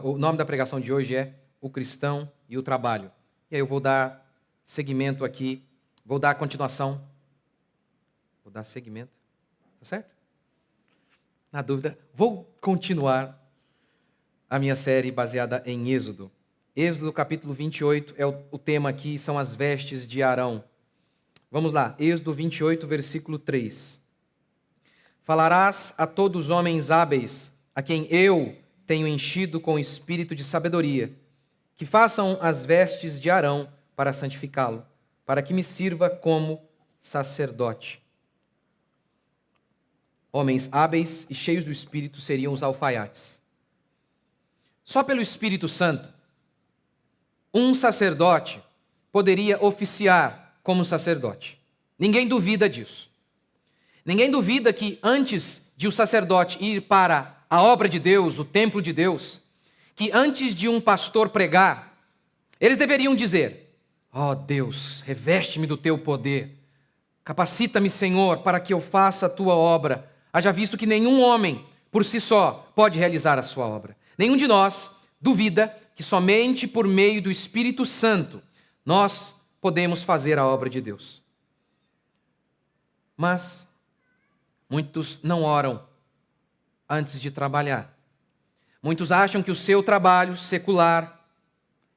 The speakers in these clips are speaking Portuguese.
O nome da pregação de hoje é O Cristão e o Trabalho. E aí eu vou dar seguimento aqui, vou dar continuação. Vou dar seguimento, tá certo? Na dúvida, vou continuar a minha série baseada em Êxodo. Êxodo capítulo 28 é o tema aqui, são as vestes de Arão. Vamos lá, Êxodo 28, versículo 3. Falarás a todos os homens hábeis, a quem eu tenho enchido com o espírito de sabedoria, que façam as vestes de Arão para santificá-lo, para que me sirva como sacerdote. Homens hábeis e cheios do Espírito seriam os alfaiates. Só pelo Espírito Santo, um sacerdote poderia oficiar como sacerdote. Ninguém duvida disso. Ninguém duvida que antes de o sacerdote ir para a obra de Deus, o templo de Deus, que antes de um pastor pregar, eles deveriam dizer: ó Deus, reveste-me do teu poder, capacita-me, Senhor, para que eu faça a tua obra, haja visto que nenhum homem por si só pode realizar a sua obra. Nenhum de nós duvida que somente por meio do Espírito Santo nós podemos fazer a obra de Deus. Mas muitos não oram antes de trabalhar. Muitos acham que o seu trabalho secular,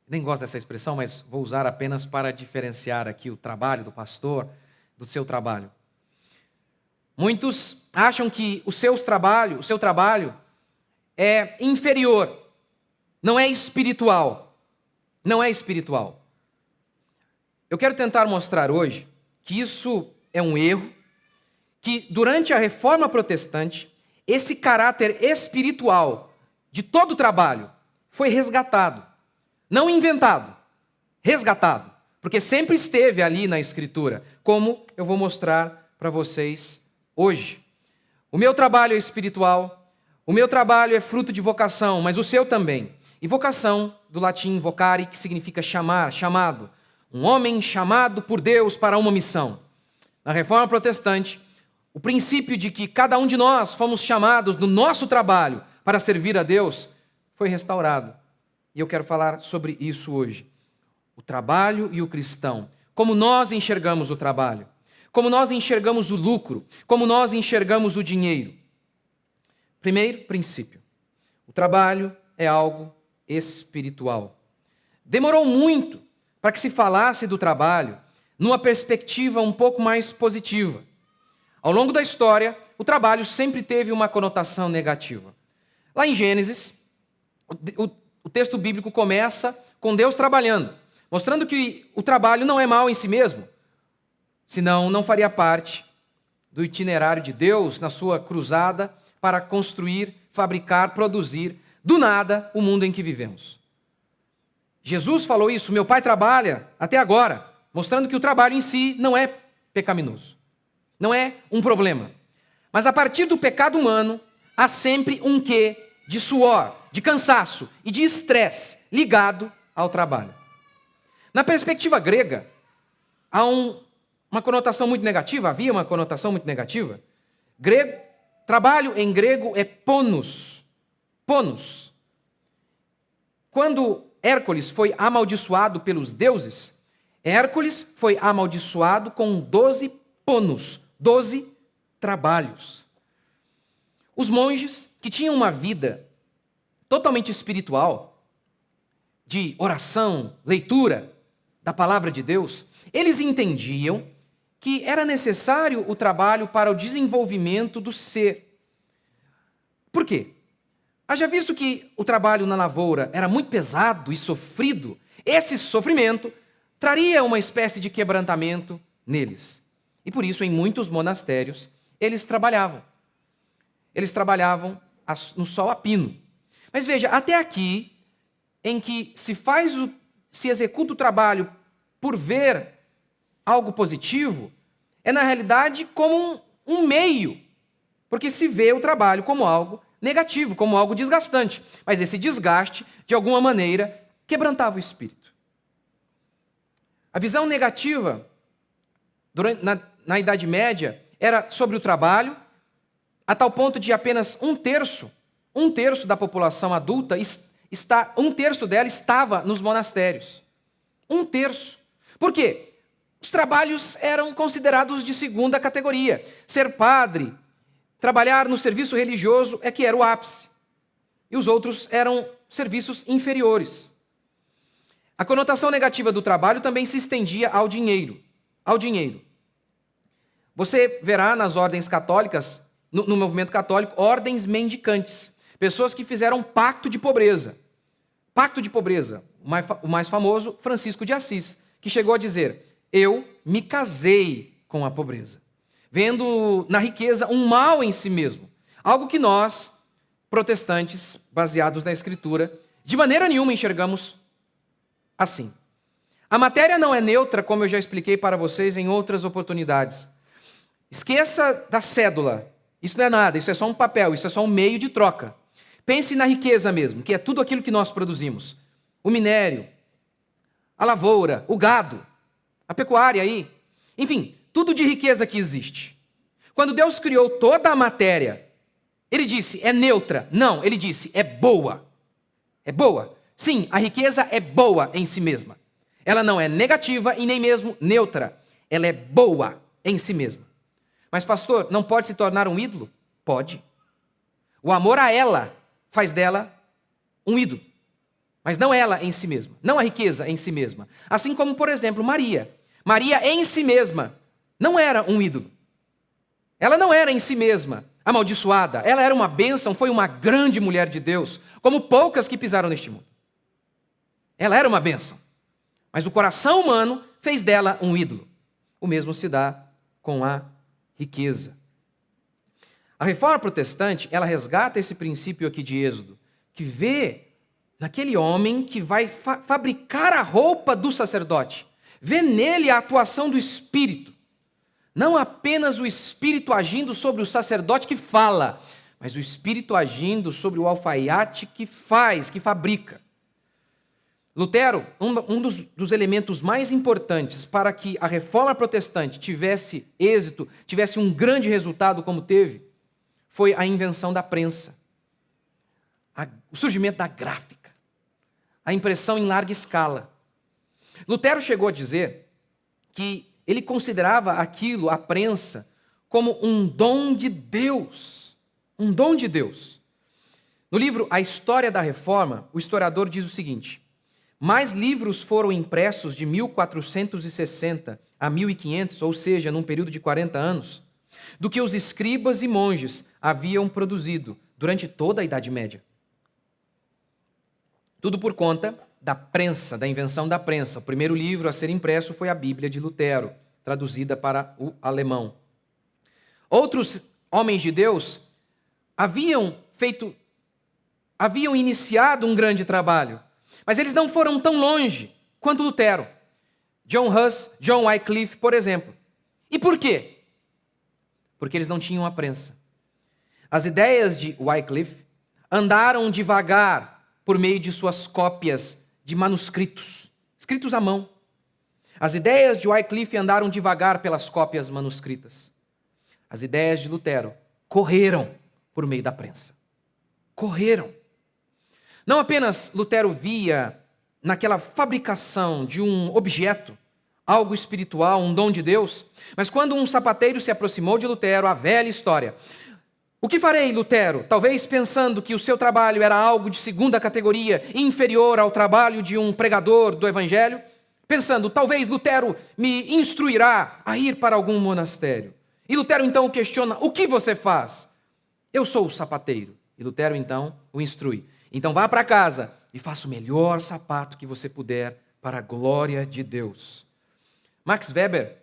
nem gosto dessa expressão, mas vou usar apenas para diferenciar aqui o trabalho do pastor do seu trabalho. Muitos acham que o seu trabalho é inferior, não é espiritual. Não é espiritual. Eu quero tentar mostrar hoje que isso é um erro, que durante a Reforma Protestante, esse caráter espiritual de todo o trabalho foi resgatado. Não inventado, resgatado. Porque sempre esteve ali na Escritura, como eu vou mostrar para vocês hoje. O meu trabalho é espiritual, o meu trabalho é fruto de vocação, mas o seu também. E vocação, do latim vocare, que significa chamar, chamado. Um homem chamado por Deus para uma missão. Na Reforma Protestante, o princípio de que cada um de nós fomos chamados no nosso trabalho para servir a Deus foi restaurado. E eu quero falar sobre isso hoje. O trabalho e o cristão. Como nós enxergamos o trabalho. Como nós enxergamos o lucro. Como nós enxergamos o dinheiro. Primeiro princípio. O trabalho é algo espiritual. Demorou muito para que se falasse do trabalho numa perspectiva um pouco mais positiva. Ao longo da história, o trabalho sempre teve uma conotação negativa. Lá em Gênesis, o texto bíblico começa com Deus trabalhando, mostrando que o trabalho não é mal em si mesmo, senão não faria parte do itinerário de Deus na sua cruzada para construir, fabricar, produzir, do nada, o mundo em que vivemos. Jesus falou isso: meu Pai trabalha até agora, mostrando que o trabalho em si não é pecaminoso. Não é um problema. Mas a partir do pecado humano, há sempre um quê de suor, de cansaço e de estresse ligado ao trabalho. Na perspectiva grega, há uma conotação muito negativa, havia uma conotação muito negativa. Trabalho em grego é ponos. Ponos. Quando Hércules foi amaldiçoado pelos deuses, Hércules foi amaldiçoado com 12 ponos. 12 trabalhos. Os monges, que tinham uma vida totalmente espiritual, de oração, leitura da palavra de Deus, eles entendiam que era necessário o trabalho para o desenvolvimento do ser. Por quê? Haja visto que o trabalho na lavoura era muito pesado e sofrido, esse sofrimento traria uma espécie de quebrantamento neles. E por isso, em muitos monastérios, eles trabalhavam. Eles trabalhavam no sol a pino. Mas veja, até aqui, em que se executa o trabalho por ver algo positivo, é na realidade como um meio, porque se vê o trabalho como algo negativo, como algo desgastante. Mas esse desgaste, de alguma maneira, quebrantava o espírito. A visão negativa na Idade Média era sobre o trabalho, a tal ponto de apenas 1/3 Um terço da população adulta, um terço dela estava nos monastérios. Um terço. Por quê? Os trabalhos eram considerados de segunda categoria. Ser padre, trabalhar no serviço religioso é que era o ápice. E os outros eram serviços inferiores. A conotação negativa do trabalho também se estendia ao dinheiro. Ao dinheiro. Você verá nas ordens católicas, no movimento católico, ordens mendicantes. Pessoas que fizeram pacto de pobreza. Pacto de pobreza. O mais famoso, Francisco de Assis, que chegou a dizer: eu me casei com a pobreza, vendo na riqueza um mal em si mesmo. Algo que nós, protestantes, baseados na Escritura, de maneira nenhuma enxergamos assim. A matéria não é neutra, como eu já expliquei para vocês em outras oportunidades. Esqueça da cédula. Isso não é nada, isso é só um papel, isso é só um meio de troca. Pense na riqueza mesmo, que é tudo aquilo que nós produzimos. O minério, a lavoura, o gado, a pecuária aí. Enfim, tudo de riqueza que existe. Quando Deus criou toda a matéria, Ele disse, é neutra. Não, Ele disse, é boa. É boa. Sim, a riqueza é boa em si mesma. Ela não é negativa e nem mesmo neutra. Ela é boa em si mesma. Mas, pastor, não pode se tornar um ídolo? Pode. O amor a ela faz dela um ídolo. Mas não ela em si mesma. Não a riqueza em si mesma. Assim como, por exemplo, Maria. Maria em si mesma não era um ídolo. Ela não era em si mesma amaldiçoada. Ela era uma bênção, foi uma grande mulher de Deus, como poucas que pisaram neste mundo. Ela era uma bênção. Mas o coração humano fez dela um ídolo. O mesmo se dá com a riqueza. A reforma protestante, ela resgata esse princípio aqui de Êxodo, que vê naquele homem que vai fabricar a roupa do sacerdote, vê nele a atuação do Espírito. Não apenas o Espírito agindo sobre o sacerdote que fala, mas o Espírito agindo sobre o alfaiate que faz, que fabrica. Lutero, um dos elementos mais importantes para que a reforma protestante tivesse êxito, tivesse um grande resultado como teve, foi a invenção da prensa, o surgimento da gráfica, a impressão em larga escala. Lutero chegou a dizer que ele considerava aquilo, a prensa, como um dom de Deus. Um dom de Deus. No livro A História da Reforma, o historiador diz o seguinte: mais livros foram impressos de 1460 a 1500, ou seja, num período de 40 anos, do que os escribas e monges haviam produzido durante toda a Idade Média. Tudo por conta da prensa, da invenção da prensa. O primeiro livro a ser impresso foi a Bíblia de Lutero, traduzida para o alemão. Outros homens de Deus haviam iniciado um grande trabalho, mas eles não foram tão longe quanto Lutero. John Huss, John Wycliffe, por exemplo. E por quê? Porque eles não tinham a prensa. As ideias de Wycliffe andaram devagar por meio de suas cópias de manuscritos, escritos à mão. As ideias de Wycliffe andaram devagar pelas cópias manuscritas. As ideias de Lutero correram por meio da prensa. Correram. Não apenas Lutero via naquela fabricação de um objeto, algo espiritual, um dom de Deus, mas quando um sapateiro se aproximou de Lutero, a velha história. O que farei, Lutero? Talvez pensando que o seu trabalho era algo de segunda categoria, inferior ao trabalho de um pregador do Evangelho, pensando, talvez Lutero me instruirá a ir para algum monastério. E Lutero então o questiona, o que você faz? Eu sou o sapateiro. E Lutero então o instrui. Então vá para casa e faça o melhor sapato que você puder para a glória de Deus. Max Weber,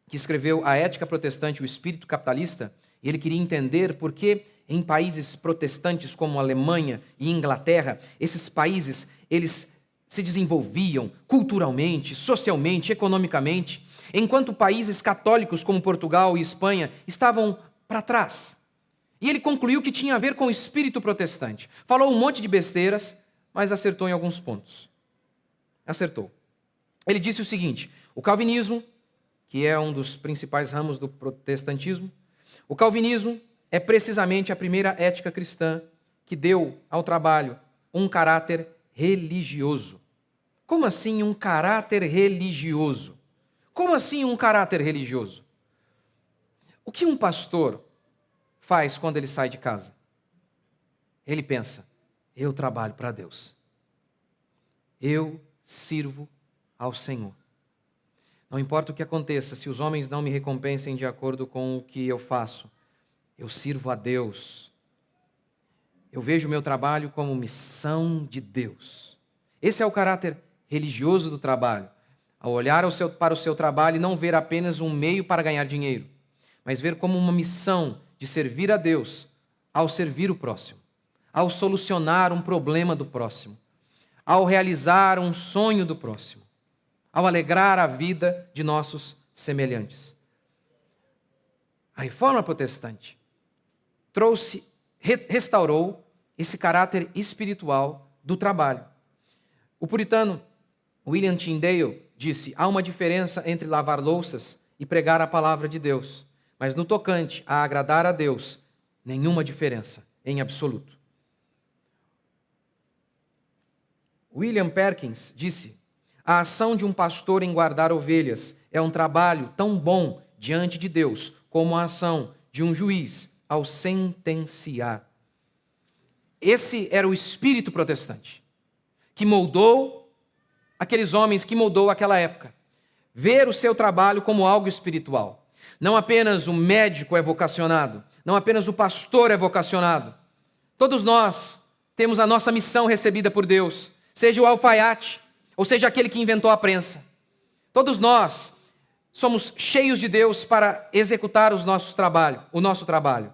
que escreveu A Ética Protestante e o Espírito Capitalista, ele queria entender por que em países protestantes como Alemanha e Inglaterra, esses países, eles se desenvolviam culturalmente, socialmente, economicamente, enquanto países católicos como Portugal e Espanha estavam para trás. E ele concluiu que tinha a ver com o espírito protestante. Falou um monte de besteiras, mas acertou em alguns pontos. Acertou. Ele disse o seguinte: o calvinismo, que é um dos principais ramos do protestantismo, o calvinismo é precisamente a primeira ética cristã que deu ao trabalho um caráter religioso. Como assim um caráter religioso? Como assim um caráter religioso? O que um pastor faz quando ele sai de casa? Ele pensa: eu trabalho para Deus. Eu sirvo ao Senhor. Não importa o que aconteça, se os homens não me recompensem de acordo com o que eu faço, eu sirvo a Deus. Eu vejo o meu trabalho como missão de Deus. Esse é o caráter religioso do trabalho. Ao olhar para o seu trabalho e não ver apenas um meio para ganhar dinheiro, mas ver como uma missão de servir a Deus ao servir o próximo, ao solucionar um problema do próximo, ao realizar um sonho do próximo, ao alegrar a vida de nossos semelhantes. A Reforma Protestante restaurou esse caráter espiritual do trabalho. O puritano William Tyndale disse: há uma diferença entre lavar louças e pregar a palavra de Deus, mas no tocante a agradar a Deus, nenhuma diferença, em absoluto. William Perkins disse: a ação de um pastor em guardar ovelhas é um trabalho tão bom diante de Deus como a ação de um juiz ao sentenciar. Esse era o espírito protestante, que moldou aqueles homens, que moldou aquela época. Ver o seu trabalho como algo espiritual. Não apenas o médico é vocacionado, não apenas o pastor é vocacionado. Todos nós temos a nossa missão recebida por Deus, seja o alfaiate, ou seja aquele que inventou a prensa. Todos nós somos cheios de Deus para executar o nosso trabalho.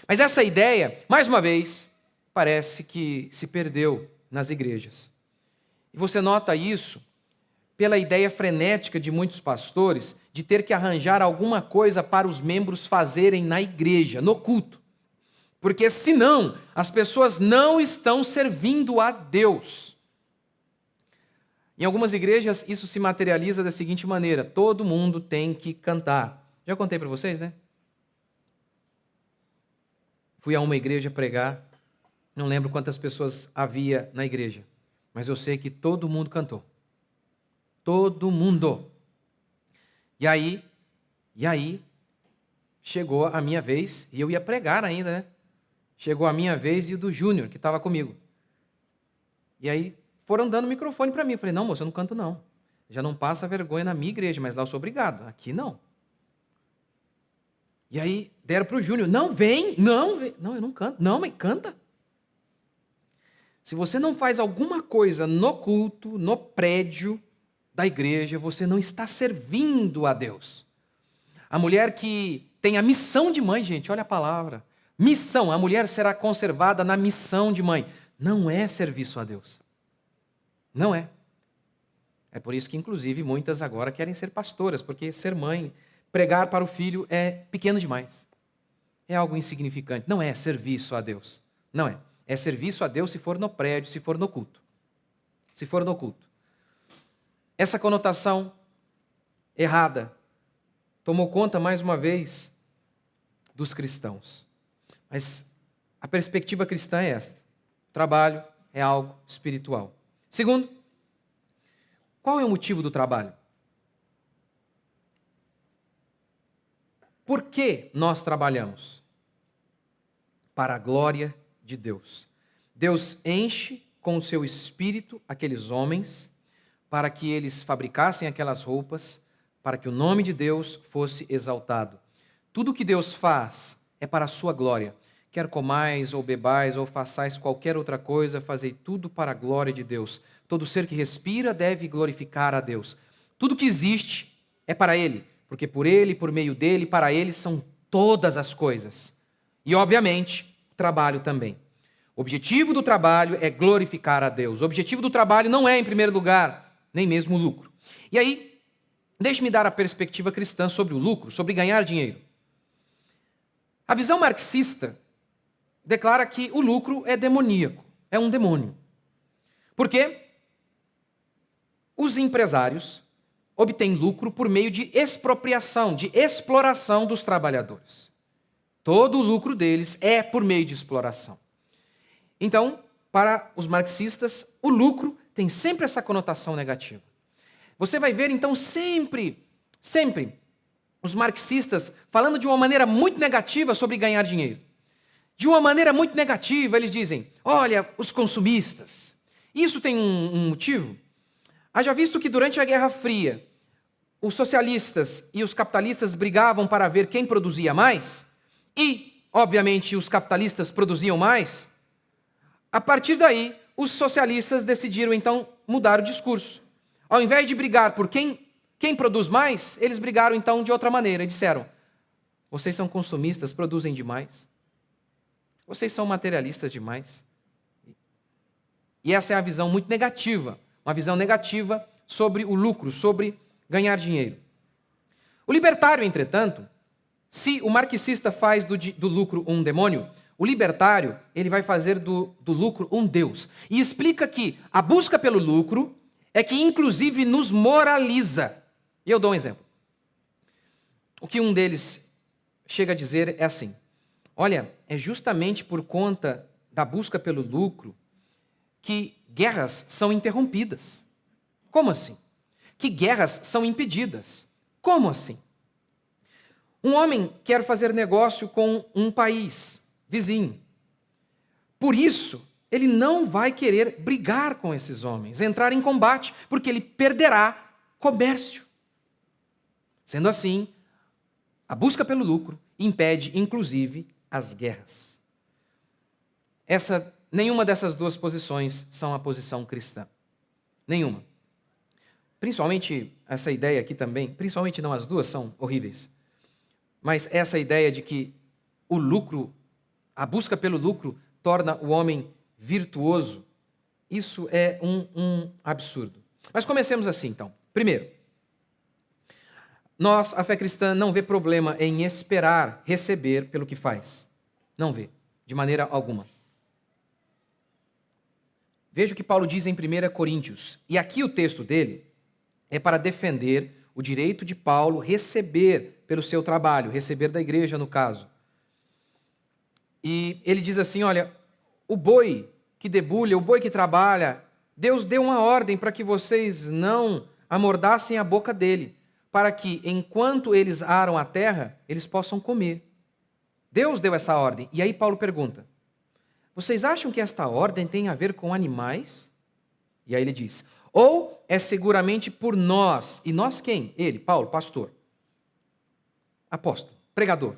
Mas essa ideia, mais uma vez, parece que se perdeu nas igrejas. E você nota isso pela ideia frenética de muitos pastores de ter que arranjar alguma coisa para os membros fazerem na igreja, no culto. Porque senão as pessoas não estão servindo a Deus. Em algumas igrejas isso se materializa da seguinte maneira: todo mundo tem que cantar. Já contei para vocês, né? Fui a uma igreja pregar, não lembro quantas pessoas havia na igreja, mas eu sei que todo mundo cantou. Todo mundo. E aí, chegou a minha vez, e eu ia pregar ainda, né? Chegou a minha vez e o do Júnior, que estava comigo. E aí, foram dando o microfone para mim. Eu falei: não, moço, eu não canto não. Já não passa vergonha na minha igreja, mas lá eu sou obrigado. Aqui não. E aí, deram para o Júnior: não, vem. Não, eu não canto. Não, mas canta. Se você não faz alguma coisa no culto, no prédio da igreja, você não está servindo a Deus. A mulher que tem a missão de mãe, gente, olha a palavra. Missão, a mulher será conservada na missão de mãe. Não é serviço a Deus. Não é. É por isso que, inclusive, muitas agora querem ser pastoras, porque ser mãe, pregar para o filho é pequeno demais. É algo insignificante. Não é serviço a Deus. Não é. É serviço a Deus se for no prédio, se for no culto. Se for no culto. Essa conotação errada tomou conta, mais uma vez, dos cristãos. Mas a perspectiva cristã é esta: o trabalho é algo espiritual. Segundo, qual é o motivo do trabalho? Por que nós trabalhamos? Para a glória de Deus. Deus enche com o seu espírito aqueles homens para que eles fabricassem aquelas roupas, para que o nome de Deus fosse exaltado. Tudo que Deus faz é para a sua glória. Quer comais ou bebais ou façais qualquer outra coisa, fazei tudo para a glória de Deus. Todo ser que respira deve glorificar a Deus. Tudo que existe é para Ele, porque por Ele, por meio dEle, para Ele são todas as coisas. E, obviamente, o trabalho também. O objetivo do trabalho é glorificar a Deus. O objetivo do trabalho não é, em primeiro lugar, nem mesmo o lucro. E aí, deixe-me dar a perspectiva cristã sobre o lucro, sobre ganhar dinheiro. A visão marxista declara que o lucro é demoníaco, é um demônio. Por quê? Os empresários obtêm lucro por meio de expropriação, de exploração dos trabalhadores. Todo o lucro deles é por meio de exploração. Então, para os marxistas, o lucro tem sempre essa conotação negativa. Você vai ver, então, sempre os marxistas falando de uma maneira muito negativa sobre ganhar dinheiro. De uma maneira muito negativa, eles dizem, olha, os consumistas. Isso tem um motivo. Haja visto que durante a Guerra Fria, os socialistas e os capitalistas brigavam para ver quem produzia mais, e, obviamente, os capitalistas produziam mais. A partir daí, os socialistas decidiram, então, mudar o discurso. Ao invés de brigar por quem produz mais, eles brigaram, então, de outra maneira. E disseram, vocês são consumistas, produzem demais. Vocês são materialistas demais. E essa é a visão muito negativa, uma visão negativa sobre o lucro, sobre ganhar dinheiro. O libertário, entretanto, se o marxista faz do lucro um demônio, o libertário ele vai fazer do lucro um Deus. E explica que a busca pelo lucro é que, inclusive, nos moraliza. E eu dou um exemplo. O que um deles chega a dizer é assim, olha, é justamente por conta da busca pelo lucro que guerras são interrompidas. Como assim? Que guerras são impedidas. Como assim? Um homem quer fazer negócio com um país vizinho. Por isso, ele não vai querer brigar com esses homens, entrar em combate, porque ele perderá comércio. Sendo assim, a busca pelo lucro impede, inclusive, as guerras. Nenhuma dessas duas posições são a posição cristã. Nenhuma. Principalmente essa ideia aqui também, principalmente não, as duas são horríveis. Mas essa ideia de que o lucro, a busca pelo lucro, torna o homem virtuoso, isso é um absurdo. Mas comecemos assim, então. Primeiro, a fé cristã, não vê problema em esperar receber pelo que faz. Não vê, de maneira alguma. Veja o que Paulo diz em 1 Coríntios. E aqui o texto dele é para defender o direito de Paulo receber pelo seu trabalho, receber da igreja, no caso. E ele diz assim, olha, o boi que debulha, o boi que trabalha, Deus deu uma ordem para que vocês não amordassem a boca dele, para que, enquanto eles aram a terra, eles possam comer. Deus deu essa ordem. E aí Paulo pergunta, vocês acham que esta ordem tem a ver com animais? E aí ele diz, ou é seguramente por nós. E nós quem? Ele, Paulo, pastor, apóstolo, pregador.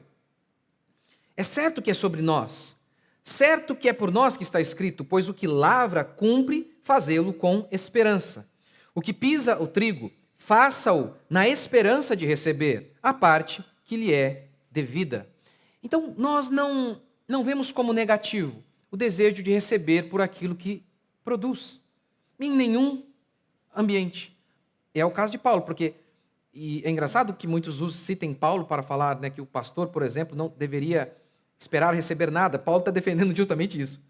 É certo que é sobre nós. Certo que é por nós que está escrito, pois o que lavra cumpre fazê-lo com esperança. O que pisa o trigo, faça-o na esperança de receber a parte que lhe é devida. Então, nós não vemos como negativo o desejo de receber por aquilo que produz, em nenhum ambiente. É o caso de Paulo, porque e é engraçado que muitos citem Paulo para falar, né, que o pastor, por exemplo, não deveria esperar receber nada. Paulo está defendendo justamente isso.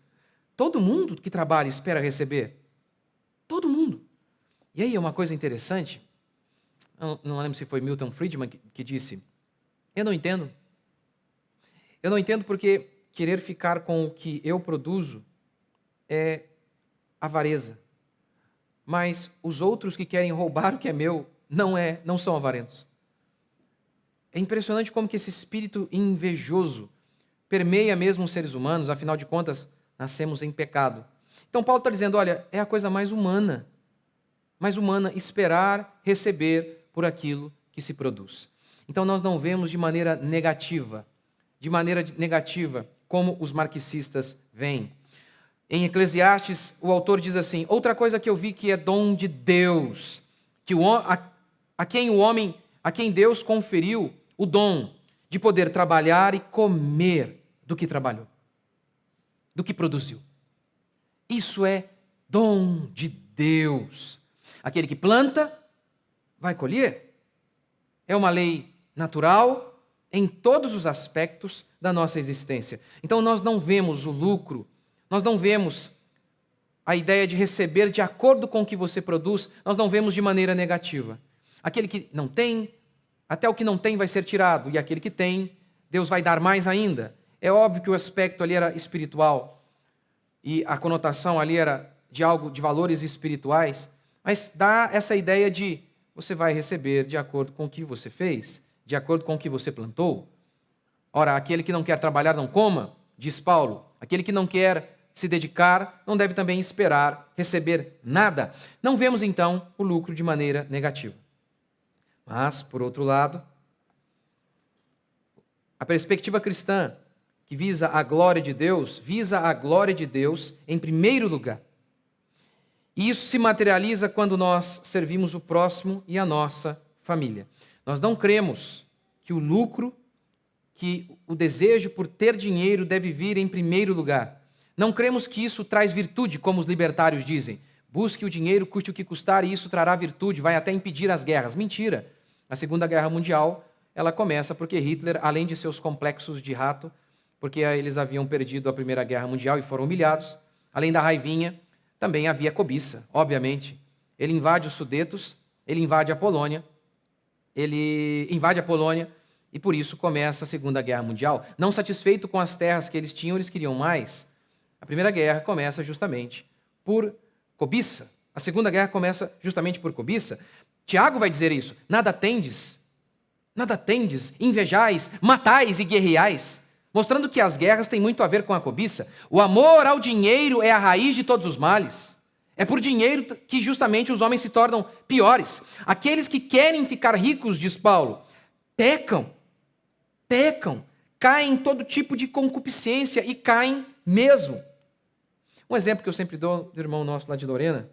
Todo mundo que trabalha espera receber. Todo mundo. E aí é uma coisa interessante, não lembro se foi Milton Friedman que disse, eu não entendo porque querer ficar com o que eu produzo é avareza. Mas os outros que querem roubar o que é meu não são avarentos. É impressionante como que esse espírito invejoso permeia mesmo os seres humanos, afinal de contas, nascemos em pecado. Então Paulo está dizendo, olha, é a coisa mais humana esperar receber por aquilo que se produz. Então nós não vemos de maneira negativa como os marxistas veem. Em Eclesiastes, o autor diz assim, outra coisa que eu vi que é dom de Deus, que a quem Deus conferiu o dom de poder trabalhar e comer do que trabalhou, do que produziu. Isso é dom de Deus. Aquele que planta, vai colher. É uma lei natural em todos os aspectos da nossa existência. Então nós não vemos o lucro, nós não vemos a ideia de receber de acordo com o que você produz, nós não vemos de maneira negativa. Aquele que não tem, até o que não tem vai ser tirado, e aquele que tem, Deus vai dar mais ainda. É óbvio que o aspecto ali era espiritual. e a conotação ali era de algo, de valores espirituais, mas dá essa ideia de você vai receber de acordo com o que você fez, de acordo com o que você plantou. Ora, aquele que não quer trabalhar não coma, diz Paulo. Aquele que não quer se dedicar não deve também esperar receber nada. Não vemos então o lucro de maneira negativa. Mas, por outro lado, a perspectiva cristã que visa a glória de Deus em primeiro lugar. E isso se materializa quando nós servimos o próximo e a nossa família. Nós não cremos que o lucro, que o desejo por ter dinheiro deve vir em primeiro lugar. Não cremos que isso traz virtude, como os libertários dizem. Busque o dinheiro, custe o que custar, e isso trará virtude, vai até impedir as guerras. Mentira! A Segunda Guerra Mundial, ela começa porque Hitler, além de seus complexos de rato, porque eles haviam perdido a Primeira Guerra Mundial e foram humilhados, além da raivinha, também havia cobiça, obviamente. Ele invade os Sudetos, ele invade a Polônia, e por isso começa a Segunda Guerra Mundial. Não satisfeito com as terras que eles tinham, eles queriam mais. A Primeira Guerra começa justamente por cobiça. A Segunda Guerra começa justamente por cobiça. Tiago vai dizer isso. Nada tendes, invejais, matais e guerreais. Mostrando que as guerras têm muito a ver com a cobiça. O amor ao dinheiro é a raiz de todos os males. É por dinheiro que justamente os homens se tornam piores. Aqueles que querem ficar ricos, diz Paulo, pecam, caem em todo tipo de concupiscência e caem mesmo. Um exemplo que eu sempre dou do irmão nosso lá de Lorena,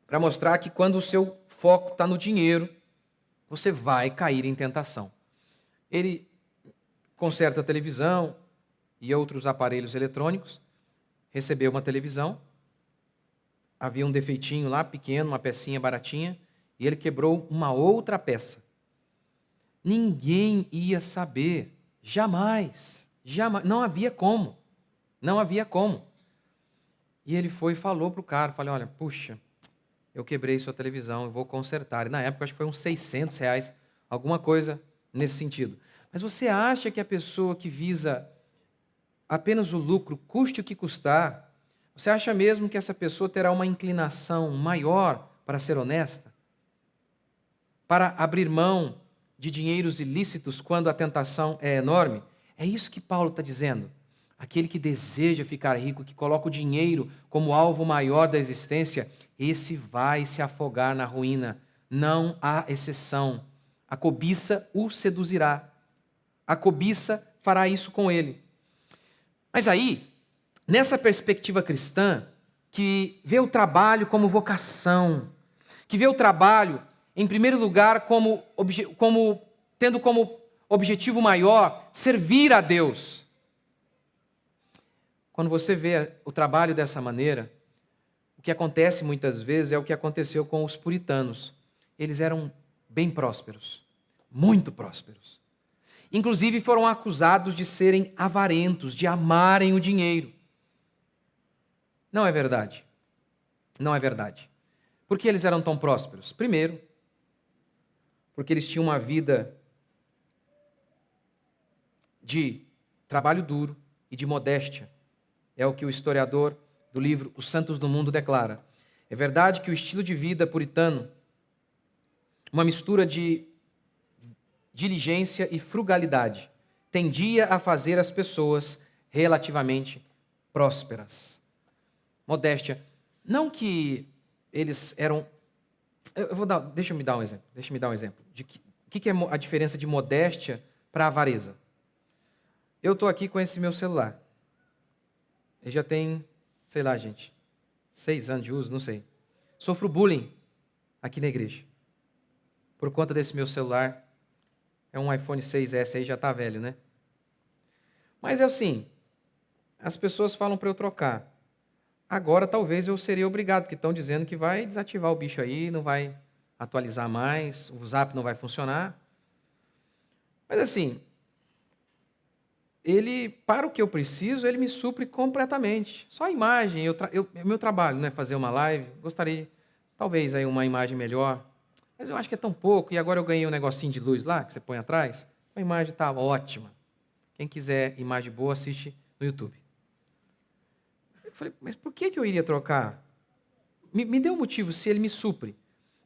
para mostrar que quando o seu foco está no dinheiro, você vai cair em tentação. Ele conserta a televisão e outros aparelhos eletrônicos, recebeu uma televisão, havia um defeitinho lá, pequeno, uma pecinha baratinha, e ele quebrou uma outra peça. Ninguém ia saber, jamais, não havia como. E ele foi e falou para o cara, olha, puxa, eu quebrei sua televisão, eu vou consertar. E na época, acho que foi uns R$600, alguma coisa nesse sentido. Mas você acha que a pessoa que visa apenas o lucro, custe o que custar, você acha mesmo que essa pessoa terá uma inclinação maior para ser honesta? Para abrir mão de dinheiros ilícitos quando a tentação é enorme? É isso que Paulo está dizendo. Aquele que deseja ficar rico, que coloca o dinheiro como alvo maior da existência, esse vai se afogar na ruína. Não há exceção. A cobiça o seduzirá. A cobiça fará isso com ele. Mas aí, nessa perspectiva cristã, que vê o trabalho como vocação, que vê o trabalho, em primeiro lugar, tendo como objetivo maior servir a Deus. Quando você vê o trabalho dessa maneira, o que acontece muitas vezes é o que aconteceu com os puritanos. Eles eram bem prósperos, muito prósperos. Inclusive foram acusados de serem avarentos, de amarem o dinheiro. Não é verdade. Não é verdade. Por que eles eram tão prósperos? Primeiro, porque eles tinham uma vida de trabalho duro e de modéstia. É o que o historiador do livro Os Santos do Mundo declara. É verdade que o estilo de vida puritano, uma mistura de diligência e frugalidade, tendia a fazer as pessoas relativamente prósperas. Modéstia. Não que eles eram... Deixa eu me dar um exemplo. O que é a diferença de modéstia para avareza? Eu estou aqui com esse meu celular. Ele já tem, sei lá, gente, 6 anos de uso, não sei. Sofro bullying aqui na igreja. Por conta desse meu celular. É um iPhone 6S aí, já está velho, né? Mas é assim, as pessoas falam para eu trocar. Agora talvez eu seria obrigado, porque estão dizendo que vai desativar o bicho aí, não vai atualizar mais, o Zap não vai funcionar. Mas assim, ele, para o que eu preciso, ele me supre completamente. Só a imagem, meu trabalho não é fazer uma live, gostaria, talvez, aí uma imagem melhor. Mas eu acho que é tão pouco, e agora eu ganhei um negocinho de luz lá, que você põe atrás, a imagem está ótima. Quem quiser imagem boa, assiste no YouTube. Eu falei, mas por que eu iria trocar? Me dê um motivo, se ele me supre.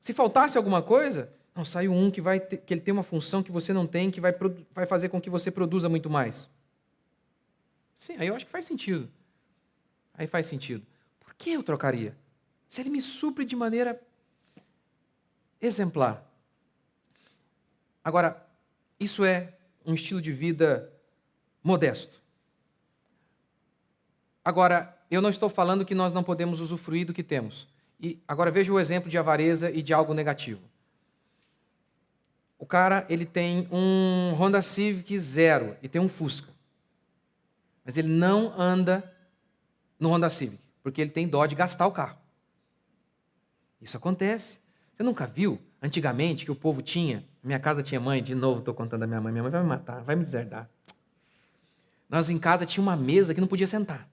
Se faltasse alguma coisa, não, saiu um que ele tem uma função que você não tem, que vai fazer com que você produza muito mais. Sim, aí eu acho que faz sentido. Aí faz sentido. Por que eu trocaria? Se ele me supre de maneira exemplar. Agora, isso é um estilo de vida modesto. Agora, eu não estou falando que nós não podemos usufruir do que temos. E agora veja o exemplo de avareza e de algo negativo. O cara, ele tem um Honda Civic 0 e tem um Fusca. Mas ele não anda no Honda Civic, porque ele tem dó de gastar o carro. Isso acontece. Você nunca viu, antigamente, que o povo tinha... Minha casa tinha mãe, de novo estou contando da minha mãe vai me matar, vai me deserdar. Nós em casa tinha uma mesa que não podia sentar.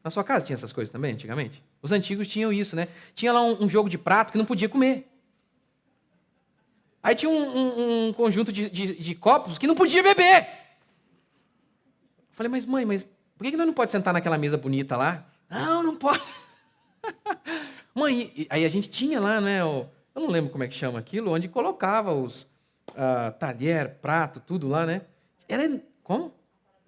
Na sua casa tinha essas coisas também, antigamente? Os antigos tinham isso, né? Tinha lá um jogo de prato que não podia comer. Aí tinha um conjunto de copos que não podia beber. Falei, mas mãe, por que nós não pode sentar naquela mesa bonita lá? Não pode. Mãe, aí a gente tinha lá, né? Eu não lembro como é que chama aquilo, onde colocava os talher, prato, tudo lá, né? Era, como?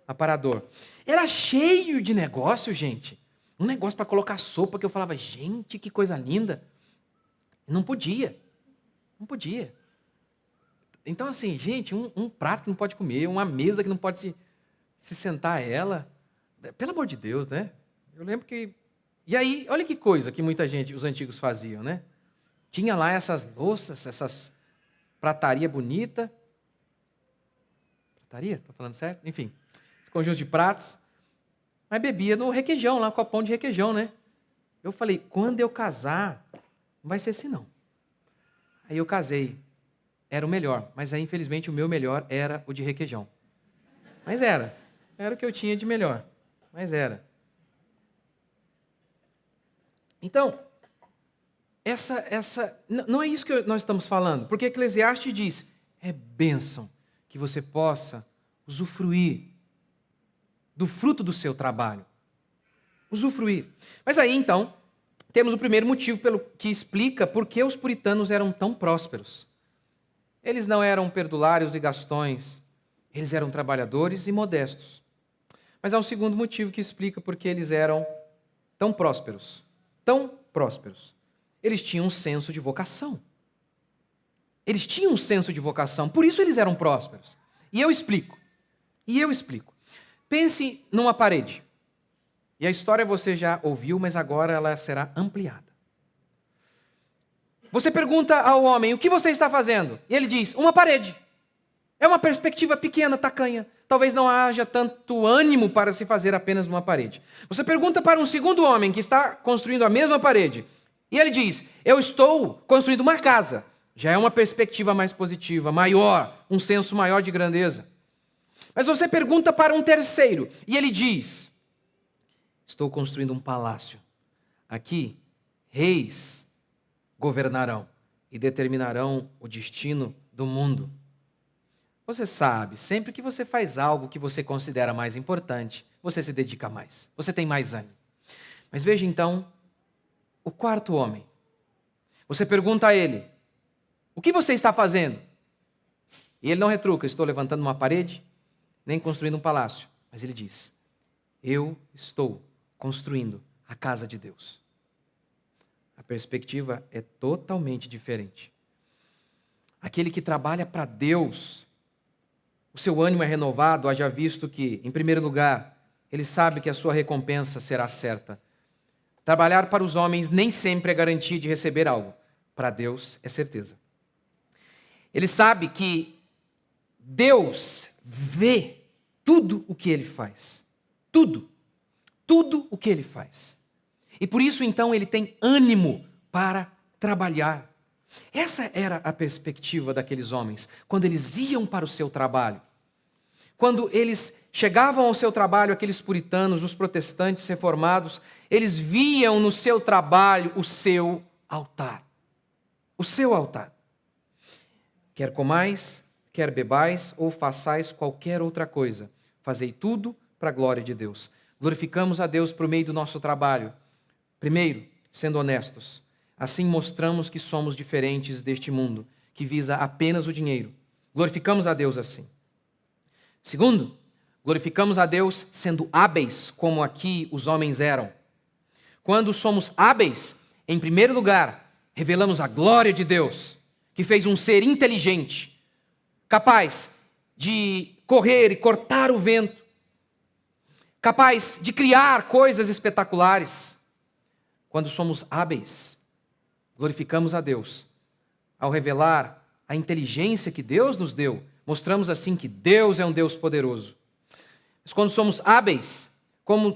Aparador. Era cheio de negócio, gente. Um negócio para colocar sopa que eu falava, gente, que coisa linda. Não podia. Não podia. Então, assim, gente, um prato que não pode comer, uma mesa que não pode se sentar a ela. Pelo amor de Deus, né? Eu lembro que... E aí, olha que coisa que muita gente, os antigos faziam, né? Tinha lá essas louças, essas prataria bonita. Prataria? Estou falando certo? Enfim, esse conjunto de pratos. Mas bebia no requeijão, lá, copão de requeijão, né? Eu falei, quando eu casar, não vai ser assim, não. Aí eu casei. Era o melhor, mas aí, infelizmente, o meu melhor era o de requeijão. Mas era o que eu tinha de melhor, mas era. Então, não é isso que nós estamos falando, porque Eclesiastes diz, é bênção que você possa usufruir do fruto do seu trabalho. Usufruir. Mas aí, então, temos o primeiro motivo pelo que explica por que os puritanos eram tão prósperos. Eles não eram perdulários e gastões, eles eram trabalhadores e modestos. Mas há um segundo motivo que explica por que eles eram tão prósperos. Tão prósperos. Eles tinham um senso de vocação. Eles tinham um senso de vocação, por isso eles eram prósperos. E eu explico. Pense numa parede. E a história você já ouviu, mas agora ela será ampliada. Você pergunta ao homem, o que você está fazendo? E ele diz, uma parede. É uma perspectiva pequena, tacanha. Talvez não haja tanto ânimo para se fazer apenas uma parede. Você pergunta para um segundo homem que está construindo a mesma parede. E ele diz, eu estou construindo uma casa. Já é uma perspectiva mais positiva, maior, um senso maior de grandeza. Mas você pergunta para um terceiro. E ele diz, estou construindo um palácio. Aqui, reis governarão e determinarão o destino do mundo. Você sabe, sempre que você faz algo que você considera mais importante, você se dedica mais, você tem mais ânimo. Mas veja então, o quarto homem. Você pergunta a ele, o que você está fazendo? E ele não retruca, estou levantando uma parede, nem construindo um palácio. Mas ele diz, eu estou construindo a casa de Deus. A perspectiva é totalmente diferente. Aquele que trabalha para Deus, o seu ânimo é renovado, haja visto que, em primeiro lugar, ele sabe que a sua recompensa será certa. Trabalhar para os homens nem sempre é garantia de receber algo. Para Deus é certeza. Ele sabe que Deus vê tudo o que ele faz. Tudo o que ele faz. E por isso, então, ele tem ânimo para trabalhar. Essa era a perspectiva daqueles homens, quando eles iam para o seu trabalho. Quando eles chegavam ao seu trabalho, aqueles puritanos, os protestantes reformados, eles viam no seu trabalho o seu altar. O seu altar. Quer comais, quer bebais ou façais qualquer outra coisa, fazei tudo para a glória de Deus. Glorificamos a Deus por meio do nosso trabalho. Primeiro, sendo honestos. Assim mostramos que somos diferentes deste mundo, que visa apenas o dinheiro. Glorificamos a Deus assim. Segundo, glorificamos a Deus sendo hábeis, como aqui os homens eram. Quando somos hábeis, em primeiro lugar, revelamos a glória de Deus, que fez um ser inteligente, capaz de correr e cortar o vento, capaz de criar coisas espetaculares. Quando somos hábeis, glorificamos a Deus ao revelar a inteligência que Deus nos deu. Mostramos assim que Deus é um Deus poderoso. Mas quando somos hábeis,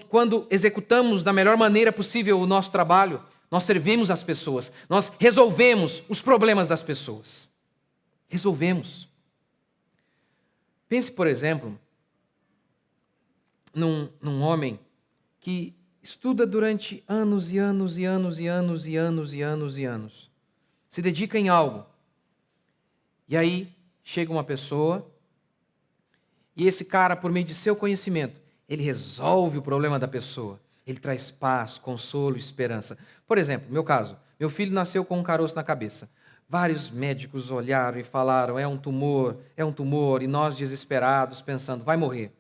quando executamos da melhor maneira possível o nosso trabalho, nós servimos as pessoas, nós resolvemos os problemas das pessoas. Resolvemos. Pense, por exemplo, num homem que estuda durante anos e anos e anos e anos e anos e anos e anos. Se dedica em algo. E aí chega uma pessoa e esse cara, por meio de seu conhecimento, ele resolve o problema da pessoa. Ele traz paz, consolo, esperança. Por exemplo, meu caso, meu filho nasceu com um caroço na cabeça. Vários médicos olharam e falaram, é um tumor, e nós desesperados, pensando, vai morrer.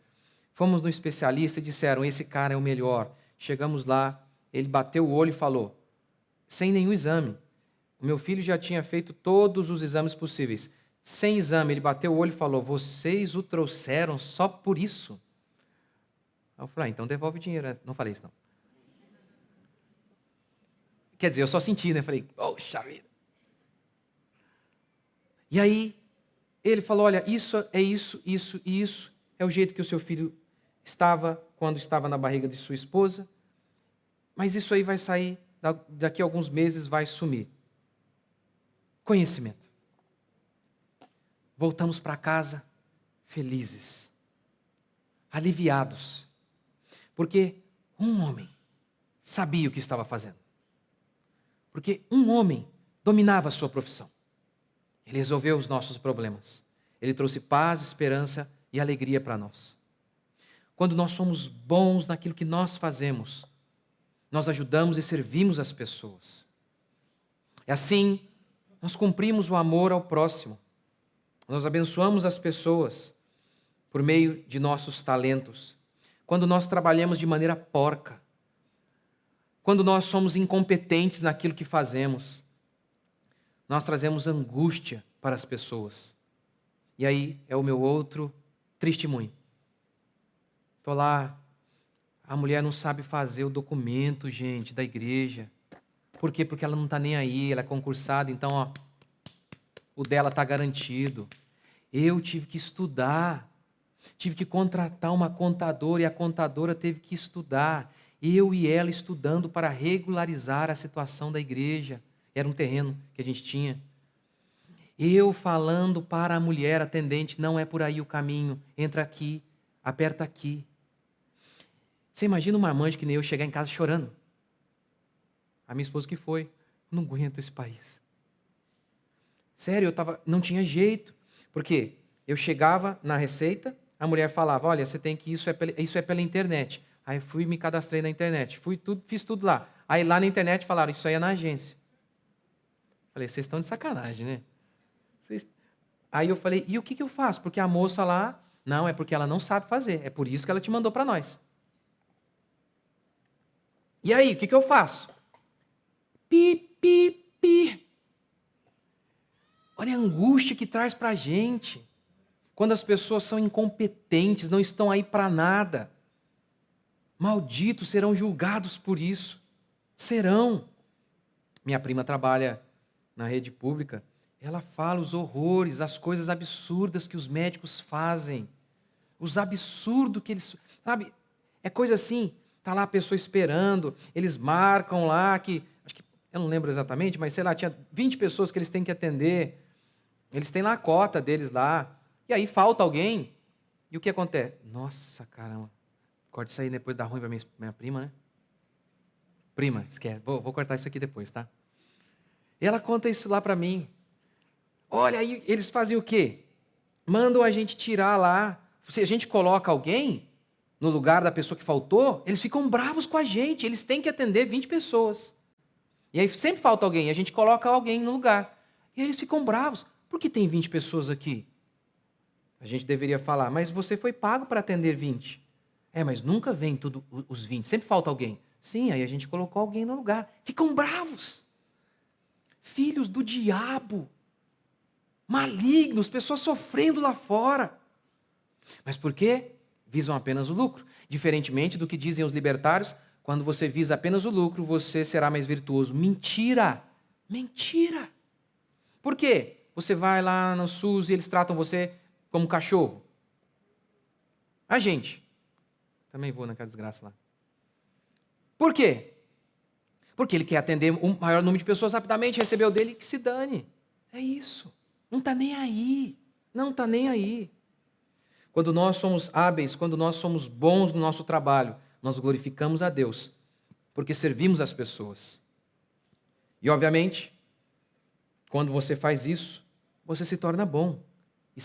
Fomos no especialista e disseram, esse cara é o melhor. Chegamos lá, ele bateu o olho e falou, sem nenhum exame. O meu filho já tinha feito todos os exames possíveis. Sem exame, ele bateu o olho e falou, vocês o trouxeram só por isso? Eu falei, então devolve o dinheiro. Não falei isso, não. Quer dizer, eu só senti, né? Falei, poxa vida. E aí, ele falou, olha, isso é isso, isso e isso. É o jeito que o seu filho estava quando estava na barriga de sua esposa. Mas isso aí vai sair, daqui a alguns meses vai sumir. Conhecimento. Voltamos para casa felizes, aliviados, porque um homem sabia o que estava fazendo. Porque um homem dominava a sua profissão. Ele resolveu os nossos problemas. Ele trouxe paz, esperança e alegria para nós. Quando nós somos bons naquilo que nós fazemos, nós ajudamos e servimos as pessoas. É assim, nós cumprimos o amor ao próximo. Nós abençoamos as pessoas por meio de nossos talentos. Quando nós trabalhamos de maneira porca, quando nós somos incompetentes naquilo que fazemos, nós trazemos angústia para as pessoas. E aí é o meu outro testemunho. Estou lá, a mulher não sabe fazer o documento, gente, da igreja. Por quê? Porque ela não está nem aí, ela é concursada, então, ó, o dela está garantido. Eu tive que estudar, tive que contratar uma contadora e a contadora teve que estudar. Eu e ela estudando para regularizar a situação da igreja. Era um terreno que a gente tinha. Eu falando para a mulher atendente, não é por aí o caminho, entra aqui, aperta aqui. Você imagina uma amante que nem eu chegar em casa chorando. A minha esposa que foi, não aguento esse país. Sério, não tinha jeito. Porque eu chegava na receita, a mulher falava, olha, você tem que isso é pela internet. Aí fui me cadastrei na internet, fiz tudo lá. Aí lá na internet falaram, isso aí é na agência. Falei, vocês estão de sacanagem, né? Aí eu falei, e o que eu faço? Porque a moça lá, não, é porque ela não sabe fazer, é por isso que ela te mandou para nós. E aí, o que eu faço? Pi, pi, pi. Olha a angústia que traz para a gente. Quando as pessoas são incompetentes, não estão aí para nada. Malditos serão julgados por isso. Serão. Minha prima trabalha na rede pública. Ela fala os horrores, as coisas absurdas que os médicos fazem. Os absurdos que eles... Sabe, é coisa assim, está lá a pessoa esperando, eles marcam lá que... Acho que eu não lembro exatamente, mas sei lá, tinha 20 pessoas que eles têm que atender. Eles têm lá a cota deles lá. E aí falta alguém. E o que acontece? Nossa, caramba. Corta isso aí depois, dá ruim para minha prima, né? Prima, esquece. Vou cortar isso aqui depois, tá? E ela conta isso lá para mim. Olha, aí eles fazem o quê? mandam a gente tirar lá. Se a gente coloca alguém no lugar da pessoa que faltou, eles ficam bravos com a gente. Eles têm que atender 20 pessoas. E aí sempre falta alguém, a gente coloca alguém no lugar. E aí eles ficam bravos. Por que tem 20 pessoas aqui? A gente deveria falar, mas você foi pago para atender 20. Mas nunca vem tudo os 20, sempre falta alguém. Sim, aí a gente colocou alguém no lugar. Ficam bravos. Filhos do diabo. Malignos, pessoas sofrendo lá fora. Mas por quê? Visam apenas o lucro. Diferentemente do que dizem os libertários, quando você visa apenas o lucro, você será mais virtuoso. Mentira! Mentira! Por quê? Você vai lá no SUS e eles tratam você como cachorro. A gente. Também vou naquela desgraça lá. Por quê? Porque ele quer atender o maior número de pessoas rapidamente, recebeu dele e que se dane. É isso. Não está nem aí. Não está nem aí. Quando nós somos hábeis, quando nós somos bons no nosso trabalho, nós glorificamos a Deus, porque servimos as pessoas. E, obviamente, quando você faz isso, você se torna bom. E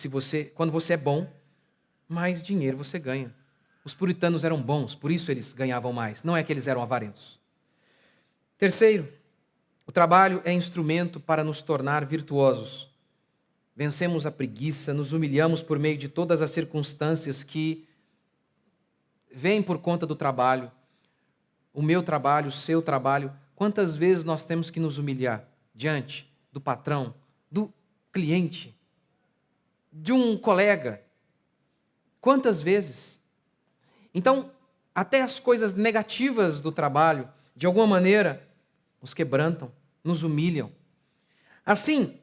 quando você é bom, mais dinheiro você ganha. Os puritanos eram bons, por isso eles ganhavam mais. Não é que eles eram avarentos. Terceiro, o trabalho é instrumento para nos tornar virtuosos. Vencemos a preguiça, nos humilhamos por meio de todas as circunstâncias que vêm por conta do trabalho. O meu trabalho, o seu trabalho. Quantas vezes nós temos que nos humilhar diante do patrão, do cliente, de um colega? Quantas vezes? Então, até as coisas negativas do trabalho, de alguma maneira, nos quebrantam, nos humilham. Assim,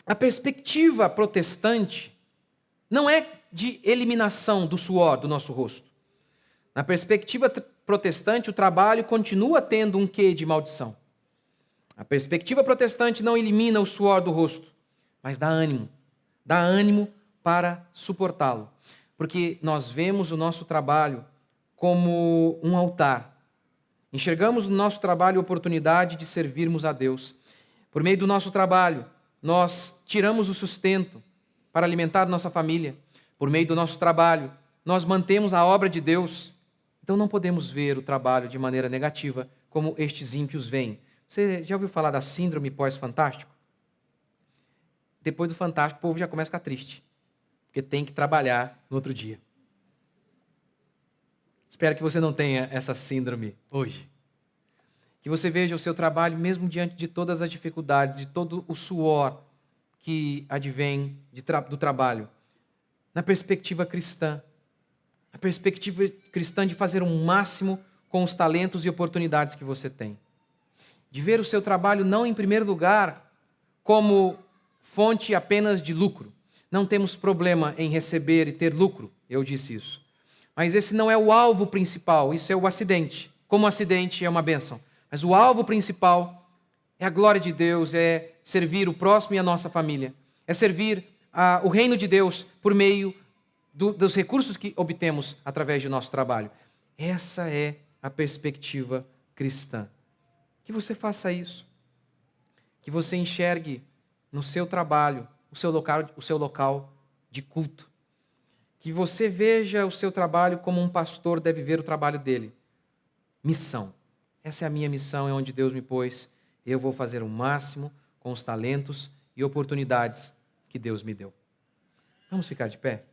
a perspectiva protestante não é de eliminação do suor do nosso rosto. Na perspectiva protestante, o trabalho continua tendo um quê de maldição. A perspectiva protestante não elimina o suor do rosto, mas dá ânimo. Dá ânimo para suportá-lo. Porque nós vemos o nosso trabalho como um altar. Enxergamos no nosso trabalho a oportunidade de servirmos a Deus. Por meio do nosso trabalho, nós tiramos o sustento para alimentar nossa família. Por meio do nosso trabalho, nós mantemos a obra de Deus. Então não podemos ver o trabalho de maneira negativa, como estes ímpios veem. Você já ouviu falar da síndrome pós-fantástico? Depois do fantástico, o povo já começa a ficar triste, porque tem que trabalhar no outro dia. Espero que você não tenha essa síndrome hoje. Que você veja o seu trabalho, mesmo diante de todas as dificuldades, de todo o suor que advém do trabalho, na perspectiva cristã. A perspectiva cristã de fazer o máximo com os talentos e oportunidades que você tem. De ver o seu trabalho não, em primeiro lugar, como fonte apenas de lucro. Não temos problema em receber e ter lucro, eu disse isso. Mas esse não é o alvo principal, isso é o acidente. Como o acidente é uma bênção. Mas o alvo principal é a glória de Deus, é servir o próximo e a nossa família. É servir o reino de Deus por meio dos recursos que obtemos através do nosso trabalho. Essa é a perspectiva cristã. Que você faça isso. Que você enxergue no seu trabalho o seu local de culto. Que você veja o seu trabalho como um pastor deve ver o trabalho dele. Missão. Essa é a minha missão, é onde Deus me pôs. Eu vou fazer o máximo com os talentos e oportunidades que Deus me deu. Vamos ficar de pé?